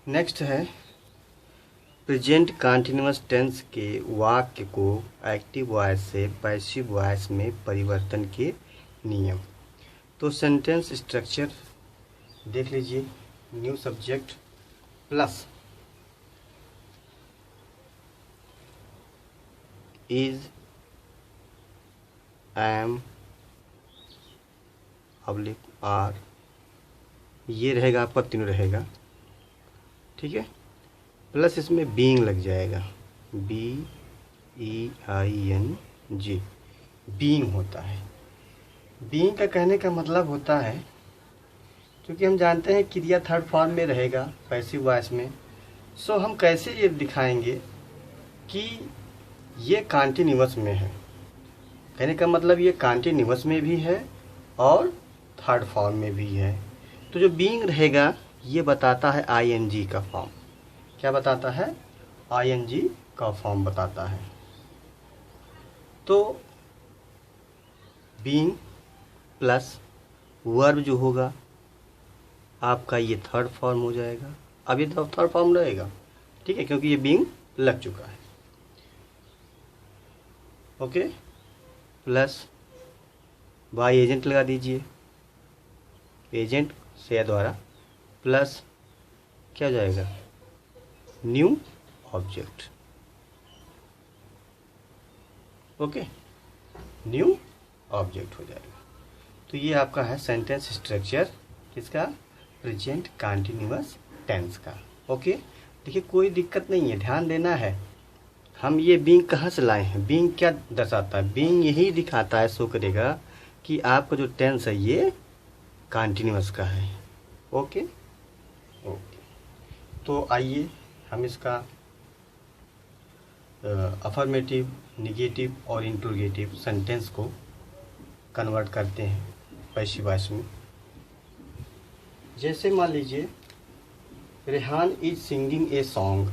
Next है present continuous tense के वाक्य को एक्टिव वॉइस से पैसिव वॉइस में परिवर्तन के नियम। तो सेंटेंस स्ट्रक्चर देख लीजिए। New subject plus is, am, public, are, ये रहेगा आपका, तीनों रहेगा, ठीक है। प्लस इसमें बीइंग लग जाएगा, BEING, बीइंग होता है। बीइंग का कहने का मतलब होता है, क्योंकि हम जानते हैं क्रिया थर्ड फॉर्म में रहेगा पैसिव वॉइस में, सो हम कैसे ये दिखाएंगे कि ये कॉन्टिन्यूअस में है। कहने का मतलब ये कॉन्टिन्यूअस में भी है और थर्ड फॉर्म में भी है। तो जो बीइंग रहेगा ये बताता है ING का फॉर्म। क्या बताता है? ING का फॉर्म बताता है। तो बीइंग प्लस वर्ब जो होगा आपका ये थर्ड फॉर्म हो जाएगा। अब ये तो थर्ड फॉर्म रहेगा, ठीक है, क्योंकि ये बीइंग लग चुका है। ओके, प्लस बाय एजेंट लगा दीजिए, एजेंट से द्वारा, प्लस क्या हो जाएगा? New object. Okay, new object हो जाएगा। तो ये आपका है सेंटेंस स्ट्रक्चर किसका? प्रेजेंट कंटीन्यूअस टेंस का। ओके, देखिए कोई दिक्कत नहीं है, ध्यान देना है। हम ये बीइंग कहाँ से लाए हैं? बीइंग क्या दर्शाता है? बीइंग यही दिखाता है, शो करेगा कि आपका जो टेंस है ये कंटीन्यूअस का है। ओके ओके, तो आइए हम इसका अफर्मेटिव, निगेटिव और इंट्रोगेटिव सेंटेंस को कन्वर्ट करते हैं पैसिव वॉइस में। जैसे मान लीजिए Rehan is singing a song.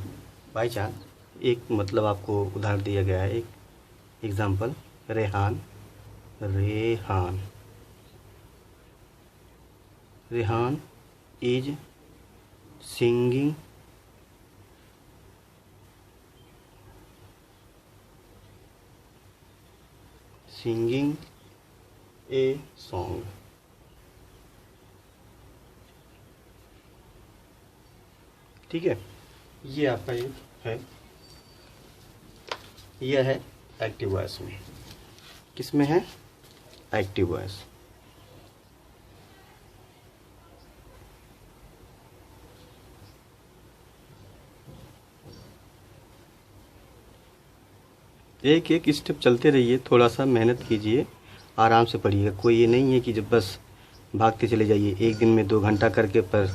By chance एक मतलब आपको उदाहरण दिया गया है, एक example, Rehan is singing a song. ठीक है, ये आपका ये है, यह है एक्टिव वॉइस में। किस में है? Active voice. एक एक स्टेप चलते रहिए, थोड़ा सा मेहनत कीजिए, आराम से पढ़िएगा। कोई ये नहीं है कि जब बस भागते चले जाइए, एक दिन में 2 घंटा करके पर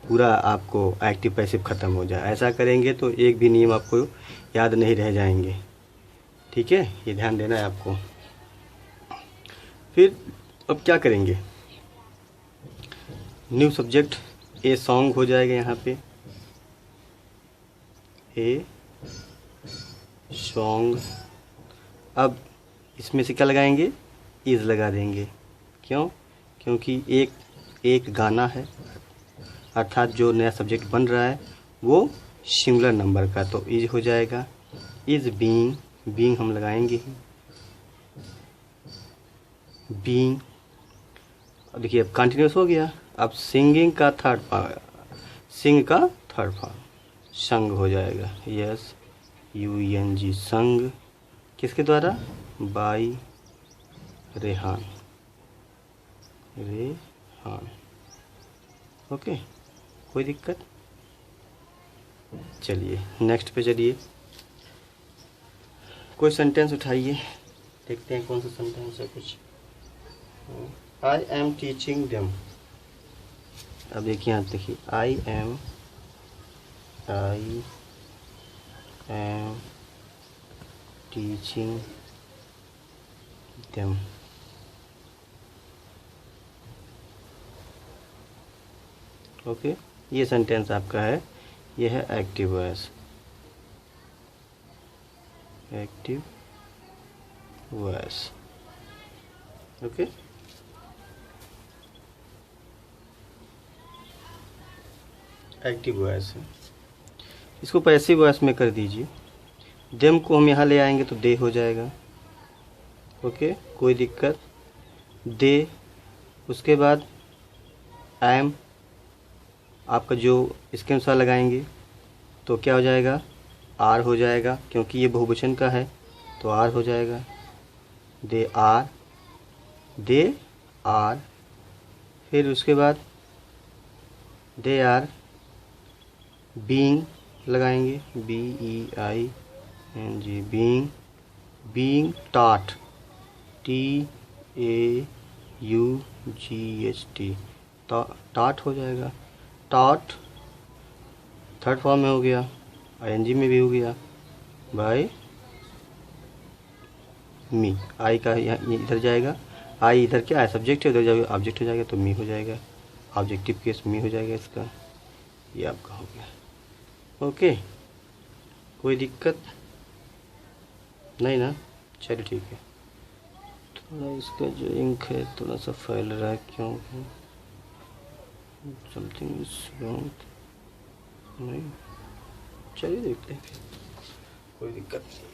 पूरा आपको एक्टिव पैसिव ख़त्म हो जाए। ऐसा करेंगे तो एक भी नियम आपको याद नहीं रह जाएंगे, ठीक है, ये ध्यान देना है आपको। फिर अब क्या करेंगे? न्यू सब्जेक्ट ए सॉन्ग हो जाएगा यहाँ पे, ए सॉन्ग। अब इसमें से क्या लगाएंगे? इज़ लगा देंगे। क्यों? क्योंकि एक गाना है, अर्थात जो नया सब्जेक्ट बन रहा है वो सिंगुलर नंबर का, तो इज हो जाएगा। इज बीइंग हम लगाएंगे ही, बीइंग। देखिए अब कंटिन्यूस हो गया। अब सिंगिंग का थर्ड फॉर्म संग हो जाएगा, SUNG, संग। किसके द्वारा? बाय रेहान। ओके, कोई दिक्कत? चलिए नेक्स्ट पे चलिए, कोई सेंटेंस उठाइए, देखते हैं कौन सा सेंटेंस है। कुछ आई एम टीचिंग देम। अब देखिए, यहाँ देखिए, I am teaching them. Okay, ये सेंटेंस आपका है, ये है active voice. Okay, active voice है। इसको पैसिव वॉइस में कर दीजिए। देम को हम यहाँ ले आएंगे तो दे हो जाएगा। ओके, कोई दिक्कत। दे, उसके बाद एम आपका जो इसके अनुसार लगाएंगे तो क्या हो जाएगा, आर हो जाएगा, क्योंकि ये बहुवचन का है तो आर हो जाएगा। दे आर, दे आर, फिर उसके बाद दे आर बीइंग लगाएंगे, B E I N G, being, being taught, T A U G H T, taught हो जाएगा। टॉट थर्ड फॉर्म में हो गया, आईएनजी में भी हो गया, बाय मी। आई का इधर जाएगा, आई इधर क्या है, सब्जेक्ट है, उधर जाएगा ऑब्जेक्ट हो जाएगा तो मी हो जाएगा, ऑब्जेक्टिव केस मी हो जाएगा इसका। ये आपका हो गया। ओके, कोई दिक्कत नहीं ना, चलिए ठीक है। थोड़ा इसका जो इंक है थोड़ा सा फैल रहा है, क्यों, समथिंग इज रॉन्ग, नहीं, चलिए देखते हैं, कोई दिक्कत नहीं।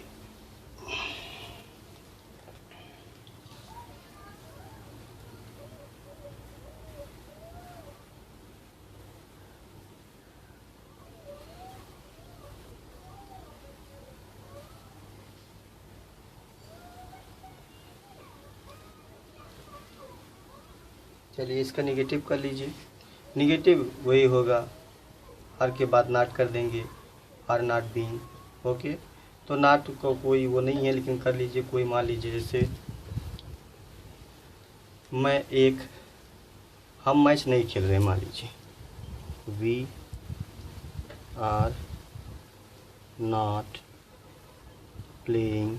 चलिए इसका निगेटिव कर लीजिए। निगेटिव वही होगा, हर के बाद नाट कर देंगे, हर नाट बीइंग। ओके, तो नाट को कोई वो नहीं है, लेकिन कर लीजिए। कोई मान लीजिए जैसे मैं एक, हम मैच नहीं खेल रहे, मान लीजिए we are not playing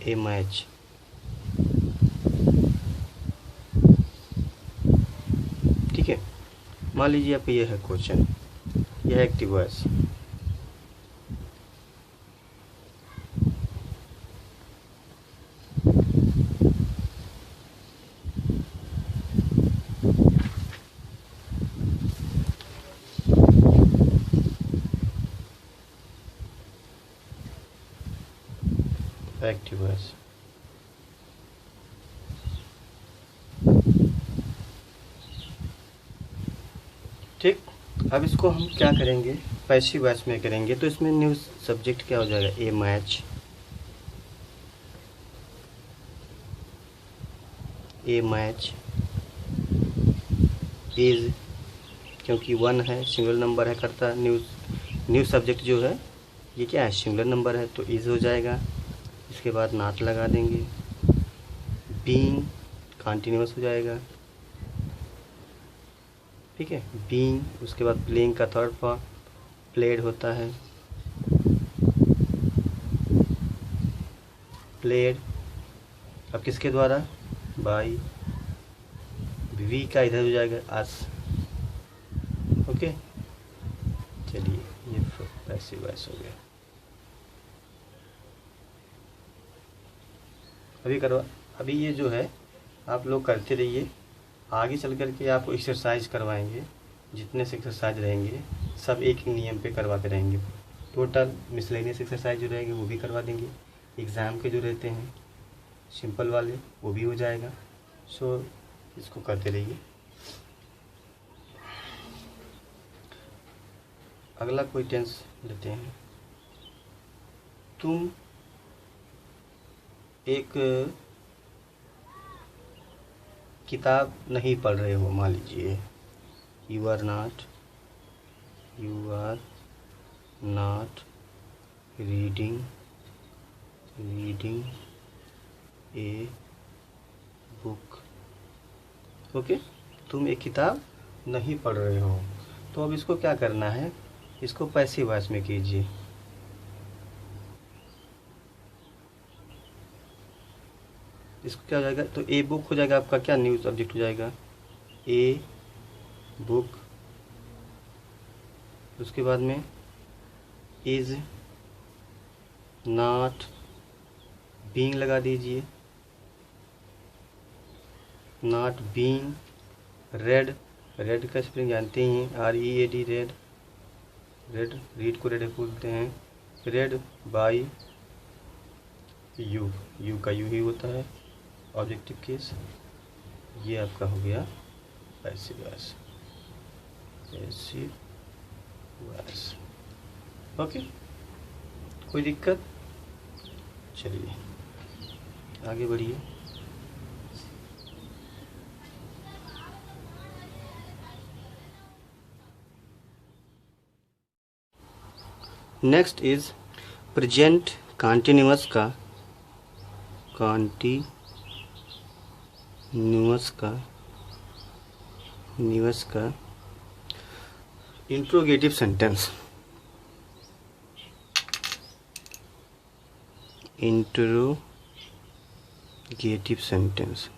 a match. ठीक है, मान लीजिए आपका ये है क्वेश्चन, यह है एक्टिव वॉइस। एक्टिव वॉइस, ठीक। अब इसको हम क्या करेंगे, पैसिव वॉइस में करेंगे, तो इसमें न्यू सब्जेक्ट क्या हो जाएगा, ए मैच, ए मैच इज, क्योंकि वन है, सिंगल नंबर है, करता न्यू सब्जेक्ट जो है ये क्या है, सिंगुलर नंबर है तो इज हो जाएगा। इसके बाद नॉट लगा देंगे, बीइंग कंटिन्यूअस हो जाएगा। ठीक है, बीइंग, उसके बाद प्लेइंग का थर्ड फॉर्म प्लेड होता है, प्लेड, अब किसके द्वारा, बाई, वी का इधर हो जाएगा अस। ओके, चलिए ये पैसिव वॉइस हो गया। अभी ये जो है आप लोग करते रहिए, आगे चल कर के आपको एक्सरसाइज करवाएंगे, जितने से एक्सरसाइज रहेंगे सब एक ही नियम पे करवाते रहेंगे। टोटल मिसलेनियस एक्सरसाइज जो रहेंगे वो भी करवा देंगे, एग्ज़ाम के जो रहते हैं सिंपल वाले वो भी हो जाएगा। सो इसको करते रहिए। अगला कोई टेंस लेते हैं। तुम एक किताब नहीं पढ़ रहे हो, मान लीजिए you are not reading a book. Okay, तुम एक किताब नहीं पढ़ रहे हो, तो अब इसको क्या करना है, इसको पैसिव वॉइस में कीजिए। इसको क्या हो जाएगा, तो ए बुक हो जाएगा आपका, क्या न्यू सब्जेक्ट हो जाएगा, ए बुक, उसके बाद में इज नॉट बीइंग लगा दीजिए, नॉट बीइंग रेड रेड का स्पेलिंग जानते ही हैं, READ, रेड। रेड, रीड को रेड बोलते हैं। रेड बाई यू, यू का यू ही होता है ऑब्जेक्टिव केस। ये आपका हो गया passive voice, passive voice. Okay, कोई दिक्कत? चलिए आगे बढ़िए। नेक्स्ट इज प्रेजेंट कॉन्टिन्यूअस का, न्यूअस का interrogative sentence. Interrogative sentence.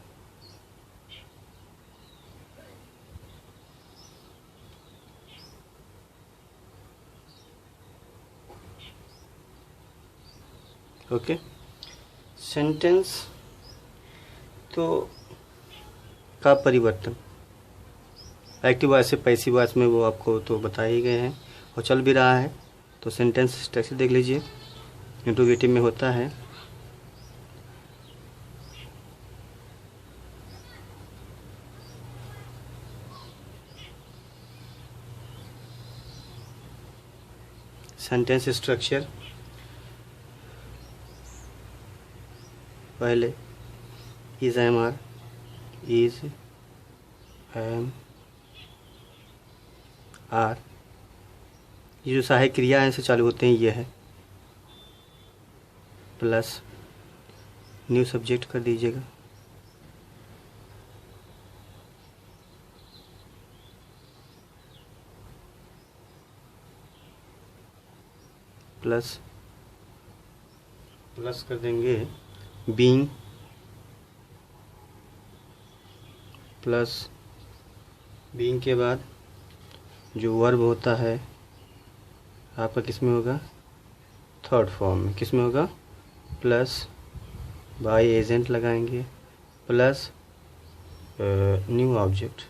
Okay, sentence तो का परिवर्तन एक्टिव वॉइस से पैसिव वॉइस में वो आपको तो बता ही गए हैं और चल भी रहा है। तो सेंटेंस स्ट्रक्चर देख लीजिए, इंट्रोगेटिव में होता है सेंटेंस स्ट्रक्चर। पहले is am are, is am are, ये जो सहायक क्रिया है से चालू होते हैं, ये है प्लस न्यू सब्जेक्ट कर दीजिएगा, प्लस कर देंगे बीइंग, प्लस बीइंग के बाद जो वर्ब होता है आपका किस में होगा, थर्ड फॉर्म में। किस में होगा, प्लस बाय एजेंट लगाएंगे, प्लस न्यू ऑब्जेक्ट।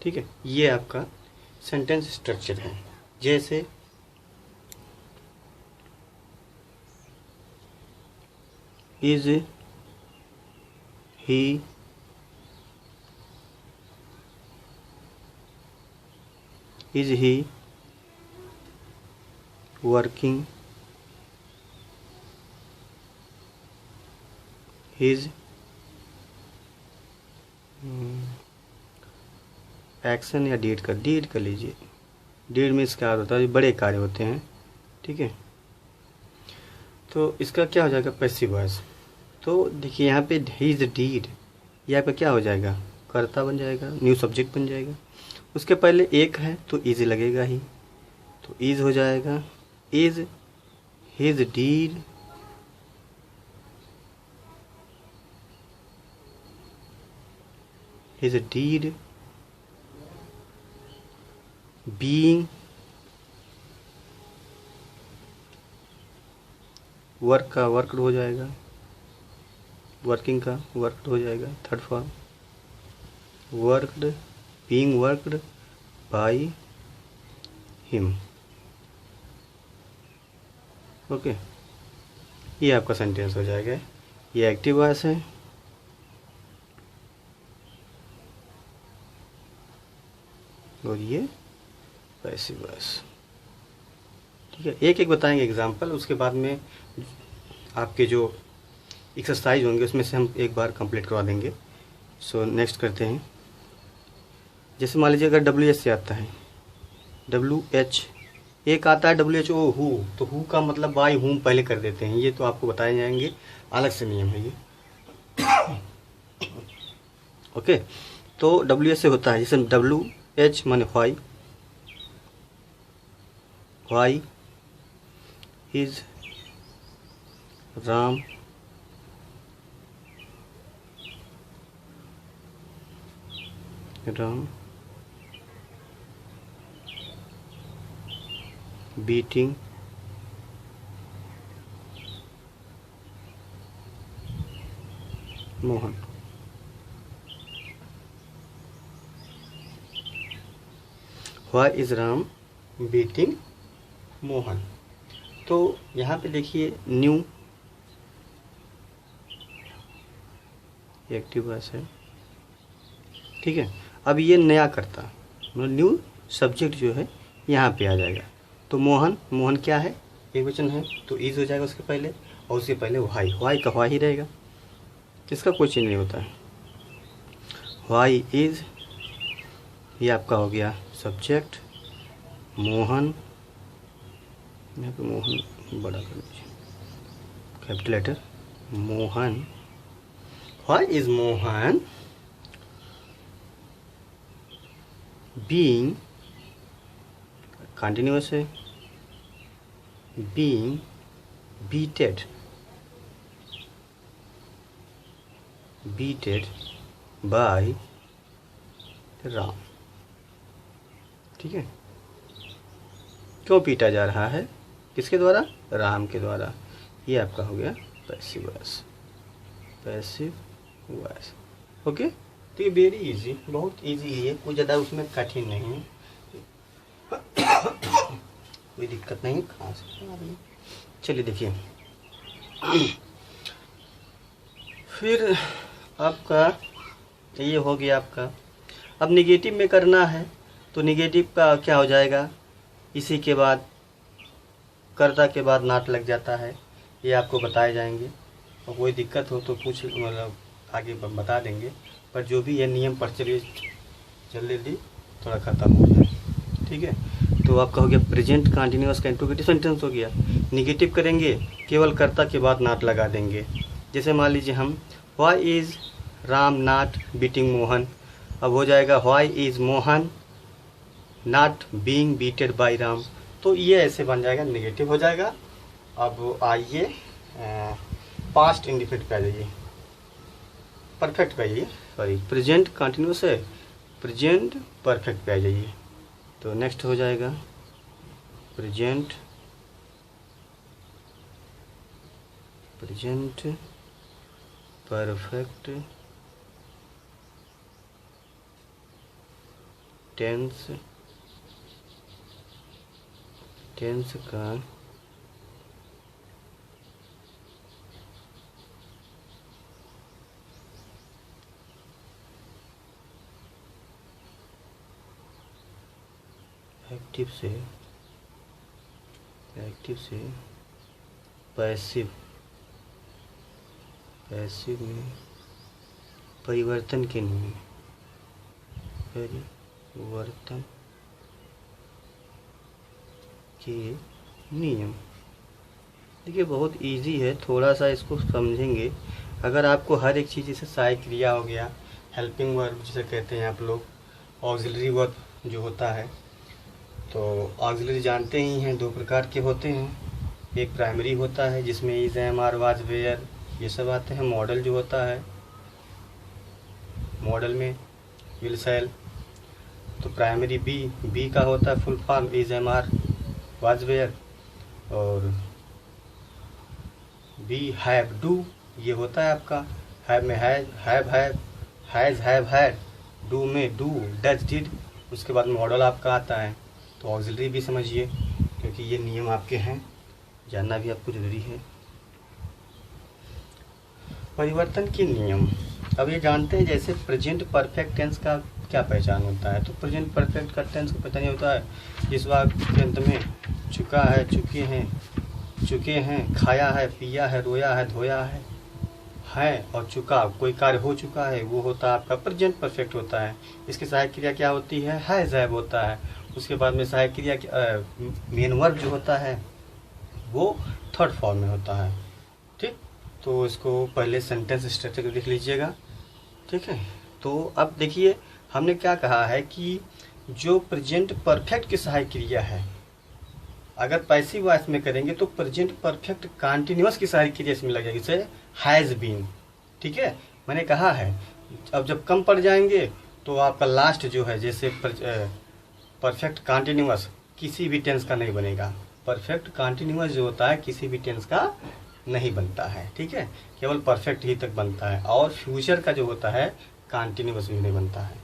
ठीक है, ये आपका सेंटेंस स्ट्रक्चर है। जैसे is he working his action, या डीड कर लीजिए। डीड में इसका अर्थ होता है बड़े कार्य होते हैं। ठीक है, तो इसका क्या हो जाएगा, पैसिव वॉइस। तो देखिए यहाँ पे हिज डीड, ये आपका क्या हो जाएगा, कर्ता बन जाएगा, न्यू सब्जेक्ट बन जाएगा। उसके पहले एक है तो इज लगेगा ही, तो इज हो जाएगा is his deed being work का वर्कड हो जाएगा, वर्किंग का वर्कड हो जाएगा, third form worked, being worked by him. Okay, ये आपका सेंटेंस हो जाएगा। ये एक्टिव वॉइस है, और ये पैसिव वॉइस। ठीक है, एक एक बताएंगे एग्जांपल, उसके बाद में आपके जो एक्सरसाइज होंगे उसमें से हम एक बार कंप्लीट करवा देंगे। सो नेक्स्ट करते हैं। जैसे मान लीजिए अगर WH से आता है, WH, एक आता है WHO हु, तो हु का मतलब बाय हुम पहले कर देते हैं। ये तो आपको बताए जाएंगे, अलग से नियम है ये। ओके, तो WH से होता है, जैसे WH माने why is Ram beating Mohan. Why is Ram beating Mohan. तो यहाँ पे देखिए न्यू एक्टिव वॉइस है, ठीक है। अब ये नया करता मतलब न्यू सब्जेक्ट जो है यहाँ पे आ जाएगा। तो मोहन, मोहन क्या है, एक वचन है तो इज हो जाएगा उसके पहले, और उसके पहले व्हाई, व्हाई का व्हाई ही रहेगा, इसका कोई चेंज नहीं होता है। व्हाई इज, ये आपका हो गया सब्जेक्ट, मोहन, यहाँ पे मोहन बड़ा कर दीजिए, capital letter Mohan. Why is Mohan being, continuous है, being beated, beated by Ram, ठीक है। क्यों पीटा जा रहा है, किसके द्वारा, राम के द्वारा। ये आपका हो गया passive voice, passive voice, okay. तो ये वेरी इजी, बहुत इजी है, कोई ज़्यादा उसमें कठिन नहीं है, कोई दिक्कत नहीं। कहाँ से आ रही है, चलिए देखिए। फिर आपका ये हो गया आपका। अब निगेटिव में करना है तो निगेटिव का क्या हो जाएगा, इसी के बाद कर्ता के बाद नाट लग जाता है, ये आपको बताए जाएंगे, और कोई दिक्कत हो तो पूछ, मतलब आगे बता देंगे, पर जो भी ये नियम पर चलिए जल्दी थोड़ा ख़त्म हो जाए, ठीक है। तो आपका हो गया प्रेजेंट कंटिन्यूअस का इंट्रोगेटिव सेंटेंस हो गया। निगेटिव करेंगे केवल कर्ता के बाद नाट लगा देंगे, जैसे मान लीजिए हम why is Ram not beating Mohan, अब हो जाएगा why is Mohan not being beated by Ram. तो ये ऐसे बन जाएगा, नेगेटिव हो जाएगा। अब आइए पास्ट इंडिफिनिट पे आ जाइए, परफेक्ट पे आइए, सॉरी प्रेजेंट कंटिन्यूअस है, प्रेजेंट परफेक्ट पे आ जाइए। तो नेक्स्ट हो जाएगा present, present perfect tense, tense का एक्टिव से पैसिव, पैसिव में परिवर्तन के नियम, परिवर्तन के नियम। देखिए बहुत इजी है, थोड़ा सा इसको समझेंगे। अगर आपको हर एक चीज़, जैसे सहायक क्रिया हो गया, हेल्पिंग वर्ब जिसे कहते हैं आप लोग, ऑक्सिलरी वर्ब जो होता है, तो ऑक्सिलरी जानते ही हैं, दो प्रकार के होते हैं। एक प्राइमरी होता है जिसमें is, am, are, was, were ये सब आते हैं। मॉडल जो होता है, मॉडल में विल, शैल, तो प्राइमरी बी का होता है full form is, am, are, was, were, और बी हैव, डू ये होता है आपका। हैव में हैज़, हैव, हैड, डू में डू, डज, डिड, उसके बाद मॉडल आपका आता है। तो ऑक्सिलरी भी समझिए, क्योंकि ये नियम आपके हैं, जानना भी आपको ज़रूरी है। परिवर्तन के नियम अब ये जानते हैं, जैसे प्रेजेंट परफेक्ट टेंस का क्या पहचान होता है। तो प्रेजेंट परफेक्ट का टेंस का पहचान होता है जिस वाक्य के अंत में चुका है, चुके हैं, खाया है, पिया है, रोया है, धोया है और चुका, कोई कार्य हो चुका है, वो होता है आपका प्रेजेंट परफेक्ट होता है। इसकी सहायक क्रिया क्या होती है, हैज़, हैव होता है। उसके बाद में सहायक क्रिया मेन वर्ब जो होता है वो थर्ड फॉर्म में होता है, ठीक। तो इसको पहले सेंटेंस स्ट्रक्चर देख लीजिएगा, ठीक है। तो अब देखिए हमने क्या कहा है कि जो प्रेजेंट परफेक्ट की सहायक क्रिया है, अगर पैसिव वॉइस में करेंगे तो प्रेजेंट परफेक्ट कंटिन्यूअस की सहायक क्रिया इसमें लग जाएगी, जैसे हैज़ बीन, ठीक है, मैंने कहा है। अब जब कम पड़ जाएंगे तो आपका लास्ट जो है, जैसे परफेक्ट कंटिन्यूअस किसी भी टेंस का नहीं बनेगा, परफेक्ट कंटिन्यूअस जो होता है किसी भी टेंस का नहीं बनता है, ठीक है, केवल परफेक्ट ही तक बनता है। और फ्यूचर का जो होता है कंटिन्यूअस भी नहीं बनता है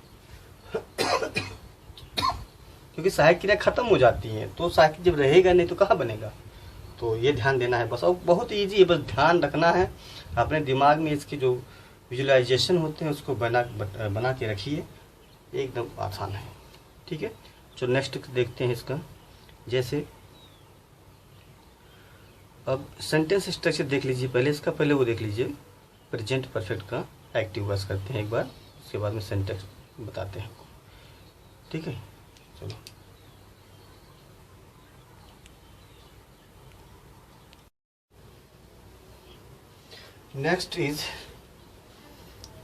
क्योंकि सहायक क्रिया खत्म हो जाती है, तो सहायक जब रहेगा नहीं तो कहाँ बनेगा। तो ये ध्यान देना है बस, और बहुत ईजी है, बस ध्यान रखना है अपने दिमाग में। इसके जो विजुअलाइजेशन होते हैं उसको बना के रखिए, एकदम आसान है, ठीक है। चलो नेक्स्ट देखते हैं इसका। जैसे अब सेंटेंस स्ट्रक्चर देख लीजिए पहले इसका, पहले वो देख लीजिए प्रेजेंट परफेक्ट का एक्टिव वॉइस करते हैं एक बार, उसके बाद में सेंटेंस बताते हैं आपको, ठीक है। चलो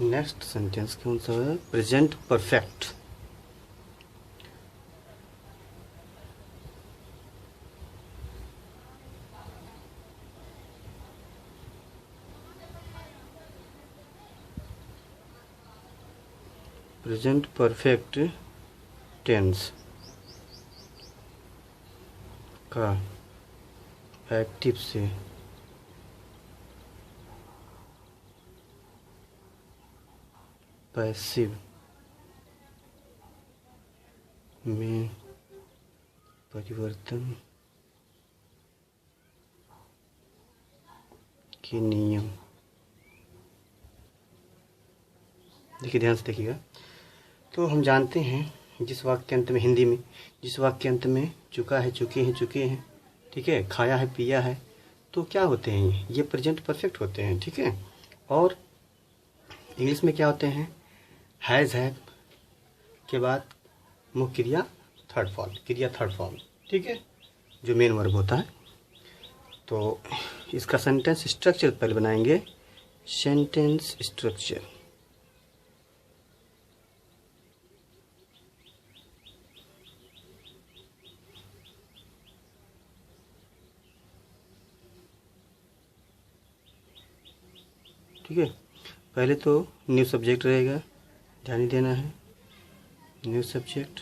नेक्स्ट सेंटेंस कौन सा है, present perfect. Present perfect tense का एक्टिव से पैसिव में परिवर्तन के नियम। देखिए ध्यान से देखिएगा। तो हम जानते हैं जिस वाक्य अंत में, हिंदी में जिस वाक्य अंत में चुका है, चुके हैं, ठीक है, खाया है, पिया है, तो क्या होते हैं ये प्रेजेंट परफेक्ट होते हैं, ठीक है। और इंग्लिश में क्या होते हैं, हैज़ हैव के बाद मुख्य क्रिया थर्ड फॉर्म, ठीक है, जो मेन वर्ब होता है। तो इसका सेंटेंस स्ट्रक्चर पहले बनाएंगे, सेंटेंस स्ट्रक्चर। ठीक है, पहले तो न्यू सब्जेक्ट रहेगा, ध्यान ही देना है, new subject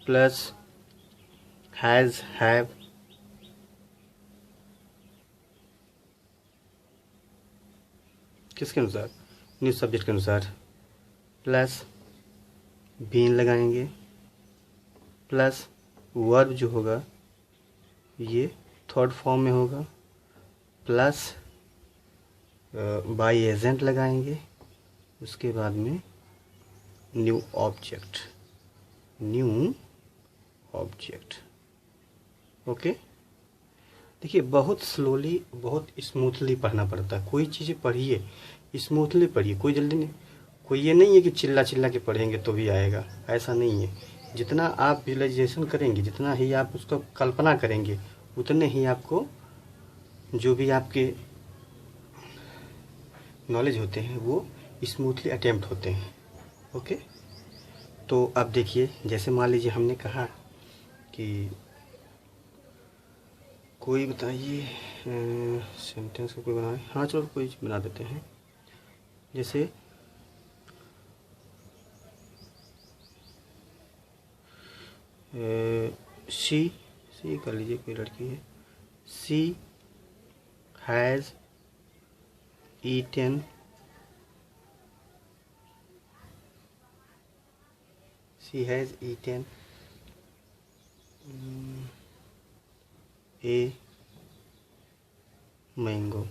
plus has have किसके अनुसार, न्यू सब्जेक्ट के अनुसार, प्लस बीन लगाएंगे, प्लस वर्ब जो होगा ये थर्ड फॉर्म में होगा, प्लस बाई एजेंट लगाएंगे, उसके बाद में न्यू ऑब्जेक्ट, ओके। देखिए बहुत स्लोली, बहुत स्मूथली पढ़ना पड़ता है, कोई चीज़ें पढ़िए स्मूथली पढ़िए, कोई जल्दी नहीं, कोई ये नहीं है कि चिल्ला के पढ़ेंगे तो भी आएगा, ऐसा नहीं है। जितना आप विजुअलाइजेशन करेंगे, जितना ही आप उसको कल्पना करेंगे, उतने ही आपको जो भी आपके नॉलेज होते हैं वो स्मूथली अटेम्प्ट होते हैं, ओके। तो अब देखिए, जैसे मान लीजिए हमने कहा कि कोई बताइए सेंटेंस को कोई बनाए, हाँ चलो कोई बना देते हैं। जैसे सी कर लीजिए, कोई लड़की है, she has eaten a mango,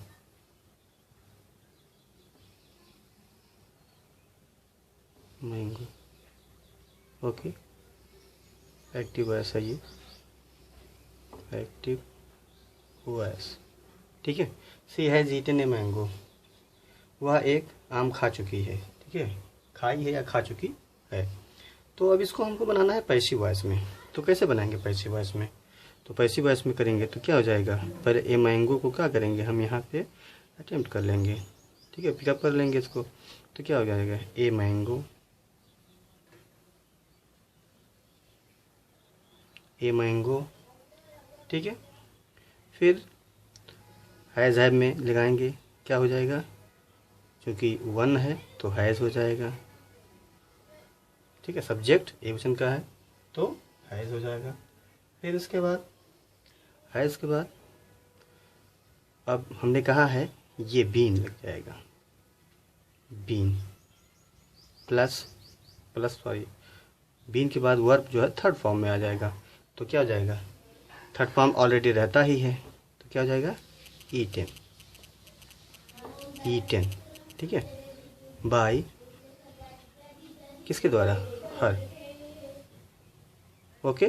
okay. Active voice है ये, एक्टिव वॉइस, ठीक है। She has eaten a mango, वह एक आम खा चुकी है, ठीक है, खाई है या खा चुकी है। तो अब इसको हमको बनाना है पैसिव वॉइस में, तो कैसे बनाएंगे पैसिव वॉइस में, तो पैसिव वॉइस में करेंगे तो क्या हो जाएगा, पहले ए मैंगो को क्या करेंगे हम यहाँ पे अटेम्प्ट कर लेंगे, ठीक है, पिकअप कर लेंगे इसको, तो क्या हो जाएगा ए मैंगो, ठीक है। फिर हैज़ हैव में लगाएंगे, क्या हो जाएगा, क्योंकि वन है तो हैज़ हो जाएगा, ठीक है, सब्जेक्ट ए क्वेश्चन का है तो हैज़ हो जाएगा। फिर उसके बाद हैज़ के बाद अब हमने कहा है ये बीन लग जाएगा, बीन प्लस सॉरी बीन के बाद वर्ब जो है थर्ड फॉर्म में आ जाएगा, तो क्या हो जाएगा, थर्ड फॉर्म ऑलरेडी रहता ही है तो क्या हो जाएगा, ईटेन, ईटेन, ठीक है, बाय किसके द्वारा, हर, ओके,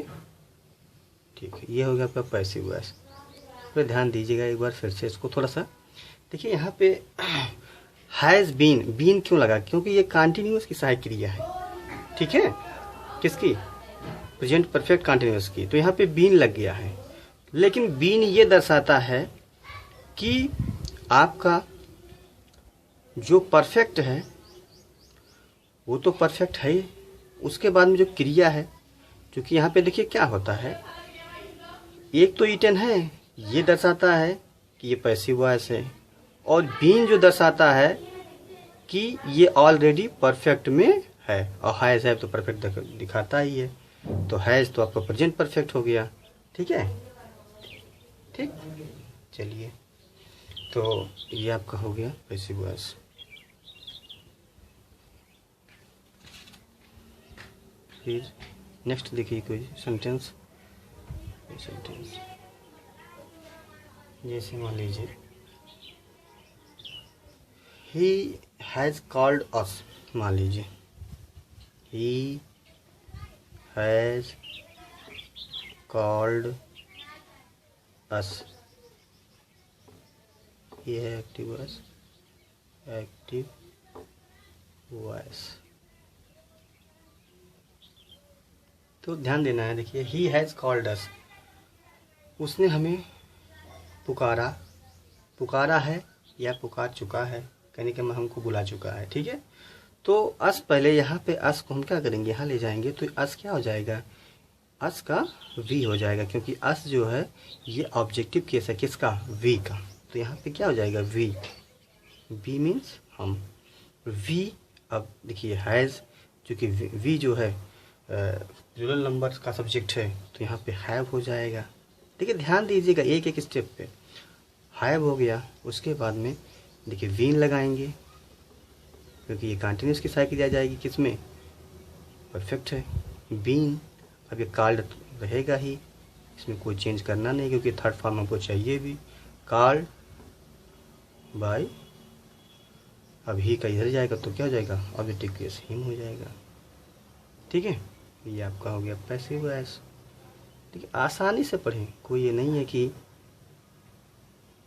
ठीक है, ये हो गया आपका पैसिव वॉइस। फिर ध्यान दीजिएगा एक बार फिर से इसको थोड़ा सा देखिए, यहाँ पे हैज़ बीन, बीन क्यों लगा, क्योंकि ये कॉन्टिन्यूअस की सहायक क्रिया है, ठीक है, किसकी, प्रेजेंट परफेक्ट कॉन्टिन्यूअस की, तो यहाँ पे बीन लग गया है। लेकिन बीन ये दर्शाता है कि आपका जो परफेक्ट है वो तो परफेक्ट है ही, उसके बाद में जो क्रिया है, क्योंकि यहाँ पे देखिए क्या होता है, एक तो ईटन है ये दर्शाता है कि ये पैसिव वॉइस है, और बीन जो दर्शाता है कि ये ऑलरेडी परफेक्ट में है, और हैज़ है तो परफेक्ट दिखाता ही है, तो हैज़ तो आपका प्रेजेंट परफेक्ट हो गया, ठीक है, ठीक, चलिए, तो ये आपका हो गया पैसिव वॉइस। फिर नेक्स्ट देखिए कोई सेंटेंस, जैसे मान लीजिए ही हैज़ कॉल्ड अस, मान लीजिए ही हैज़ कॉल्ड अस, ये है एक्टिव वॉइस, एक्टिव वॉइस, तो ध्यान देना है, देखिए ही हैज़ कॉल्ड अस, उसने हमें पुकारा, पुकारा है या पुकार चुका है, कहने के हमको बुला चुका है, ठीक है, तो अस पहले यहाँ पे अस को हम क्या करेंगे, यहाँ ले जाएंगे, तो अस क्या हो जाएगा, अस का वी हो जाएगा, क्योंकि अस जो है ये ऑब्जेक्टिव केस है, किसका, वी का, तो यहाँ पे क्या हो जाएगा, वी, वी मीन्स हम, वी, अब देखिए हैज़, क्योंकि वी जो है प्लूरल नंबर का सब्जेक्ट है, तो यहाँ पे हैव हो जाएगा, देखिए ध्यान दीजिएगा एक एक स्टेप पे, हैव हो गया, उसके बाद में देखिए वीन लगाएंगे, क्योंकि ये कंटिन्यूस की साइकिल आ जाएगी, किस में, परफेक्ट है, बीन, अब ये कॉल्ड रहेगा ही, इसमें कोई चेंज करना नहीं, क्योंकि थर्ड फॉर्म हमको चाहिए भी, कॉल्ड बाय, अब ही का इधर जाएगा तो क्या हो जाएगा, ऑब्जेक्टिव केस हिम हो जाएगा, ठीक है, ये आपका हो गया पैसिव वॉइस। ठीक है, आसानी से पढ़ें, कोई ये नहीं है कि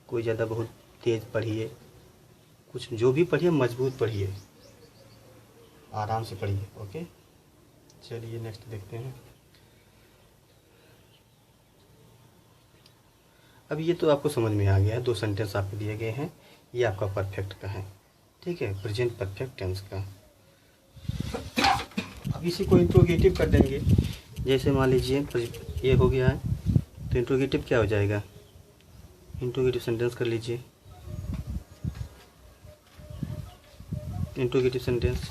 कोई ज़्यादा बहुत तेज़ पढ़िए, कुछ जो भी पढ़िए मजबूत पढ़िए, आराम से पढ़िए, ओके। चलिए नेक्स्ट देखते हैं। अब ये तो आपको समझ में आ गया है, दो सेंटेंस आपको दिए गए हैं, ये आपका परफेक्ट का है, ठीक है, प्रेजेंट परफेक्ट टेंस का। अब इसी को इंट्रोगेटिव कर देंगे, जैसे मान लीजिए ये हो गया है, तो इंट्रोगेटिव क्या हो जाएगा, इंट्रोगेटिव सेंटेंस कर लीजिए, इंट्रोगेटिव सेंटेंस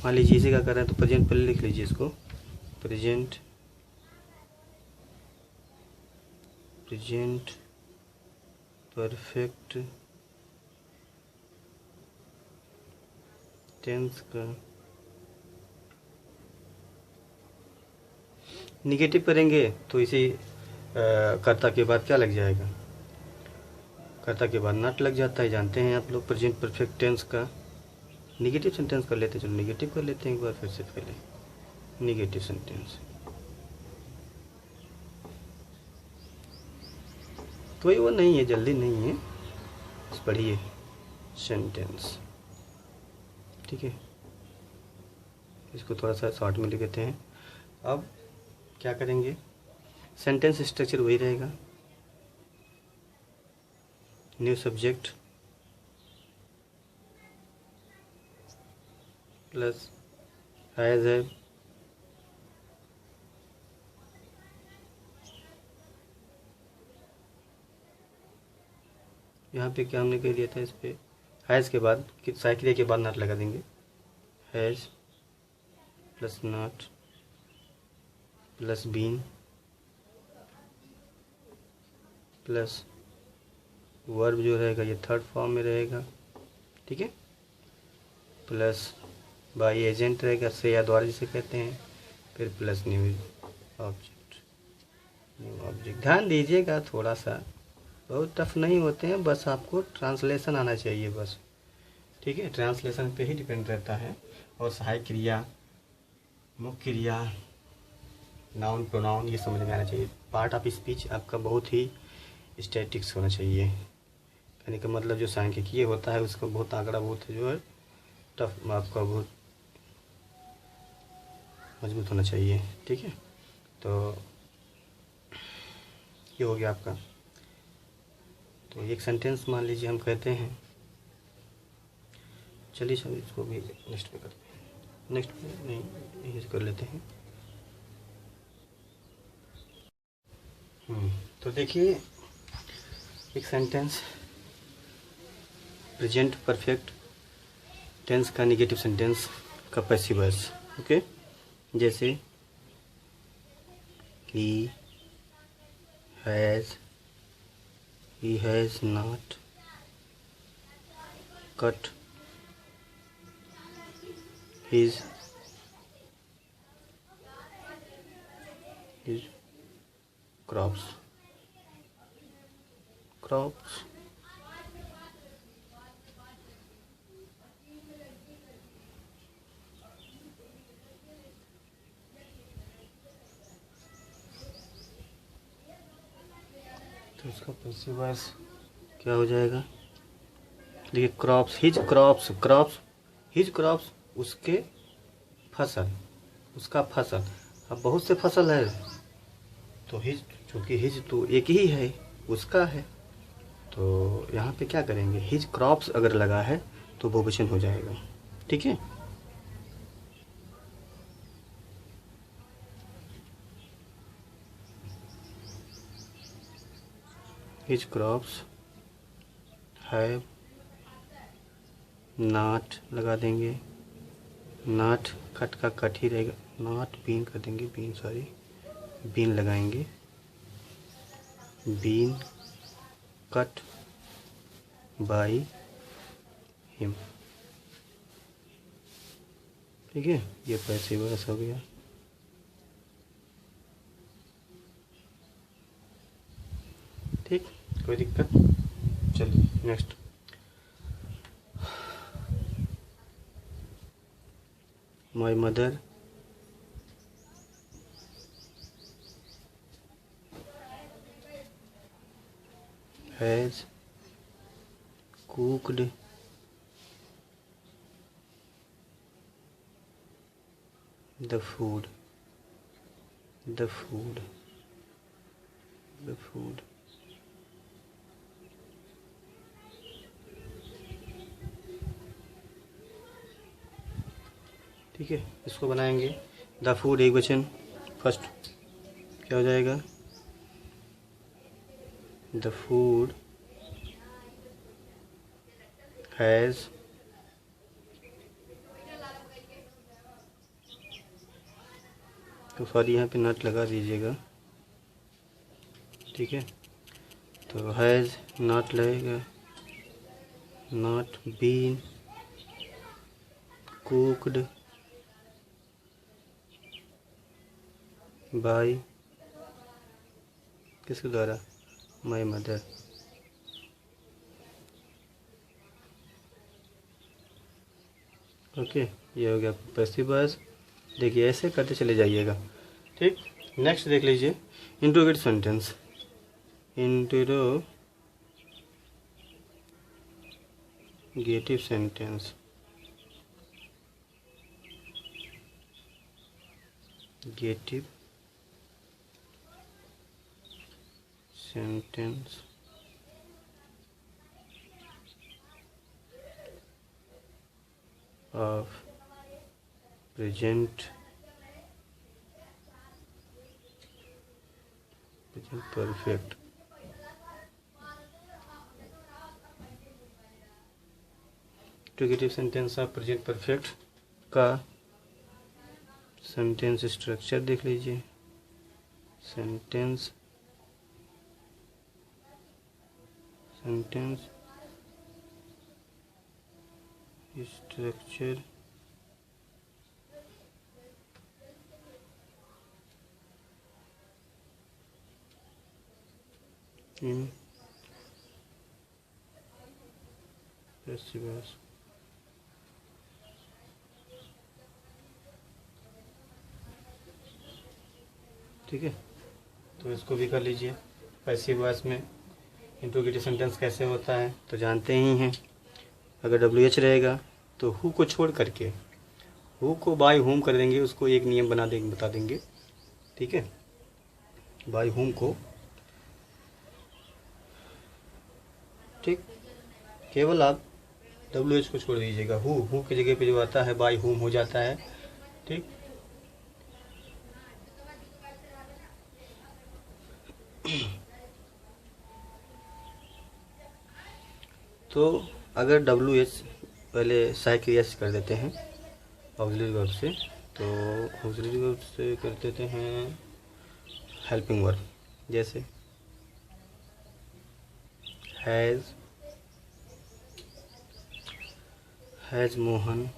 मान लीजिए इसे क्या कर रहे हैं, तो प्रेजेंट पहले लिख लीजिए इसको, प्रेजेंट परफेक्ट टेंस का निगेटिव करेंगे तो इसी कर्ता के बाद क्या लग जाएगा, कर्ता के बाद नॉट लग जाता है, जानते हैं आप लोग। प्रेजेंट परफेक्ट टेंस का निगेटिव सेंटेंस कर लेते हैं, चलो निगेटिव कर लेते हैं एक बार फिर से, पहले निगेटिव सेंटेंस, कोई वो नहीं है, जल्दी नहीं है, पढ़िए सेंटेंस, ठीक है, इसको थोड़ा सा शॉर्ट में लिख देते हैं। अब क्या करेंगे, सेंटेंस स्ट्रक्चर वही रहेगा, न्यू सब्जेक्ट प्लस हैज़ है, यहाँ पे क्या हमने कह दिया था, इस पे हैज़ के बाद साइकिल के बाद नॉट लगा देंगे, has plus not plus been plus verb जो रहेगा ये थर्ड फॉर्म में रहेगा, ठीक है, प्लस बाई एजेंट रहेगा, से या द्वारा जिसे कहते हैं, फिर plus new object. New object ध्यान दीजिएगा, थोड़ा सा बहुत टफ नहीं होते हैं, बस आपको ट्रांसलेशन आना चाहिए बस, ठीक है, ट्रांसलेशन पे ही डिपेंड रहता है। और सहायक क्रिया, मुख्य क्रिया, नाउन प्रोनाउन ये समझ में आना चाहिए। पार्ट ऑफ स्पीच आपका बहुत ही स्टैटिक्स होना चाहिए, कहने का मतलब जो सांख्यिकीय होता है उसका बहुत आंकड़ा बहुत जो है टफ आपका बहुत मजबूत होना चाहिए, ठीक है। तो ये हो गया आपका। तो एक सेंटेंस मान लीजिए हम कहते हैं, चलिए सर इसको भी नेक्स्ट पे करते हैं, नेक्स्ट पे नहीं यही से कर लेते हैं। तो देखिए एक सेंटेंस प्रेजेंट परफेक्ट टेंस का निगेटिव सेंटेंस का पैसिव वॉइस, ओके, जैसे he has not cut his crops। तो इसका पैसिव वॉइस क्या हो जाएगा, देखिए क्रॉप्स, हिज क्रॉप्स उसके फसल, उसका फसल। अब बहुत से फसल है तो हिज, चूँकि हिज तो एक ही है, उसका है, तो यहाँ पे क्या करेंगे, हिज क्रॉप्स अगर लगा है तो बहुवचन हो जाएगा, ठीक है। हिज क्रॉप्स हैव नॉट लगा देंगे, नॉट कट का कट ही रहेगा, नॉट बीन कर देंगे, बीन लगाएंगे, बीन कट बाई हिम, ठीक है, ये पैसिव वॉइस हो गया। ठीक, कोई दिक्कत, चलिए next. My mother has cooked the food। ठीक है, इसको बनाएंगे द फूड एक वचन, फर्स्ट क्या हो जाएगा, द फूड हैज़ तो सॉरी यहाँ पे नट लगा दीजिएगा, ठीक है, तो हैज़ नॉट लगेगा, नॉट बीन कुकड बाय किसके द्वारा, माय मदर। ओके, ये हो गया पैसिव वॉइस। देखिए ऐसे करते चले जाइएगा, ठीक। नेक्स्ट देख लीजिए इंट्रोगेटिव सेंटेंस। इंट्रोगेटिव सेंटेंस, गेटिव sentence of present perfect। Interrogative sentence of present perfect का सेंटेंस स्ट्रक्चर देख लीजिए। Sentence structure in passive voice. ठीक है, तो इसको भी कर लीजिए। पैसिव वॉइस में इंट्रोगेटिव सेंटेंस कैसे होता है तो जानते ही हैं। अगर WH रहेगा तो हु को छोड़ करके हु को बाय होम कर देंगे, उसको एक नियम बता देंगे। ठीक है, बाय होम को, ठीक, केवल आप WH को छोड़ दीजिएगा। हु की जगह पे जो आता है बाय होम हो जाता है। ठीक, तो अगर WH पहले सहायक क्रिया से कर देते हैं ऑक्सिलरी वर्ब से, तो ऑक्सिलरी वर्ब से कर देते हैं हेल्पिंग वर्ब, जैसे has Mohan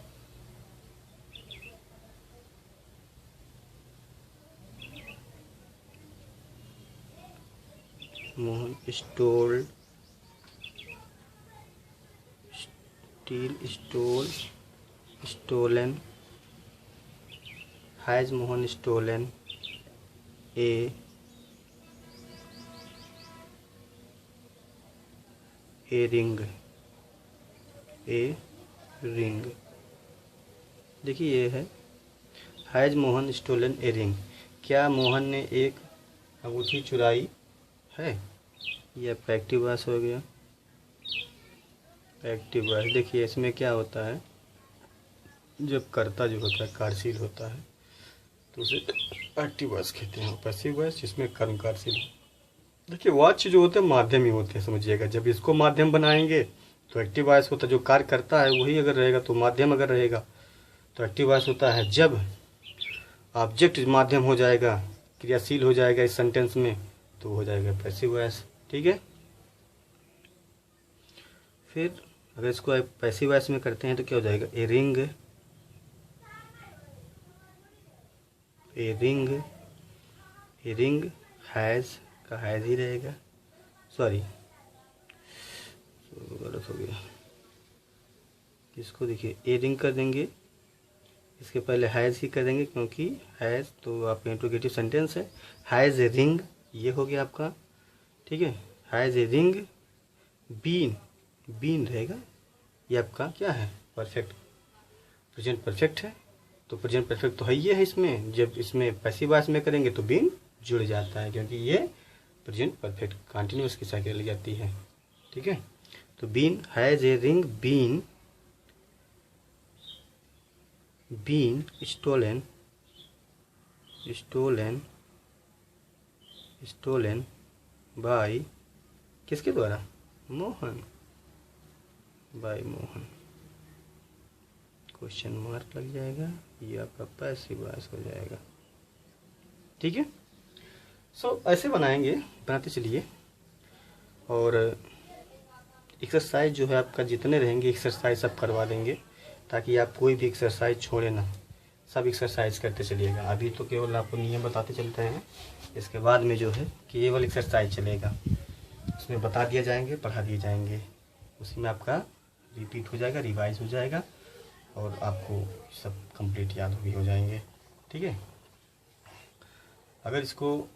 stolen, has Mohan stolen a ring। देखिए ये है has Mohan stolen a ring. क्या मोहन ने एक अंगूठी चुराई है? यह एक्टिव वॉइस हो गया। एक्टिव वॉइस देखिए इसमें क्या होता है, जब कर्ता जो होता है कार्यशील होता है तो उसे एक्टिव वॉइस कहते हैं। पैसिव वॉइस जिसमें कर्म कार्यशील। देखिए वाच्य जो होते हैं माध्यम ही होते हैं, समझिएगा। जब इसको माध्यम बनाएंगे तो एक्टिव वॉइस होता है, जो कार्य करता है वही अगर रहेगा तो माध्यम अगर रहेगा तो एक्टिव वॉइस होता है। जब ऑब्जेक्ट माध्यम हो जाएगा, क्रियाशील हो जाएगा इस सेंटेंस में, तो हो जाएगा पैसिव वॉइस। ठीक है, फिर अगर इसको पैसिव वॉइस में करते हैं तो क्या हो जाएगा, ए रिंग हैज का हैज ही रहेगा। सॉरी गलत हो गया, इसको देखिए ए रिंग कर देंगे, इसके पहले हैज़ ही कर देंगे क्योंकि हैज़ तो आपका इंट्रोगेटिव सेंटेंस है। हैज़ ए रिंग ये हो गया आपका। ठीक है, हैज़ ए रिंग बीन रहेगा, ये आपका क्या है, परफेक्ट, प्रेजेंट परफेक्ट है। तो प्रेजेंट परफेक्ट तो है ये है इसमें, जब इसमें पैसिव वॉइस में करेंगे तो बीन जुड़ जाता है क्योंकि ये प्रेजेंट परफेक्ट कंटिन्यूअस की साइकिल जाती है। ठीक है, तो been, has a ring been stolen by किसके द्वारा, Mohan, by Mohan. Question mark लग जाएगा, ये आपका पैसिव वॉइस हो जाएगा। ठीक है, सो ऐसे बनाते चलिए। और एक्सरसाइज जो है आपका जितने रहेंगे एक्सरसाइज सब करवा देंगे, ताकि आप कोई भी एक्सरसाइज छोड़े ना, सब एक्सरसाइज करते चलिएगा। अभी तो केवल आपको नियम बताते चलते हैं, इसके बाद में जो है केवल एक्सरसाइज चलेगा, उसमें बता दिए जाएंगे, पढ़ा दिए जाएंगे, उसी में आपका रिपीट हो जाएगा, रिवाइज हो जाएगा और आपको सब कंप्लीट याद भी हो जाएंगे। ठीक है, अगर इसको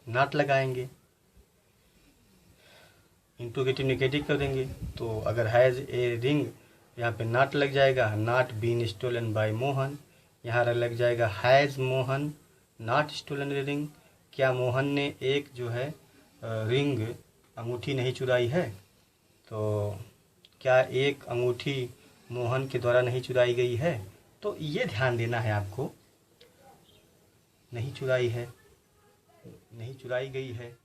नॉट लगाएंगे, इंट्रोगेटिव नेगेटिव कर देंगे, तो अगर हैज़ ए रिंग यहाँ पे नॉट लग जाएगा, not been stolen by Mohan. यहाँ लग जाएगा has Mohan not stolen a ring. क्या मोहन ने एक जो है रिंग अंगूठी नहीं चुराई है? तो क्या एक अंगूठी मोहन के द्वारा नहीं चुराई गई है? तो ये ध्यान देना है आपको, नहीं चुराई गई है।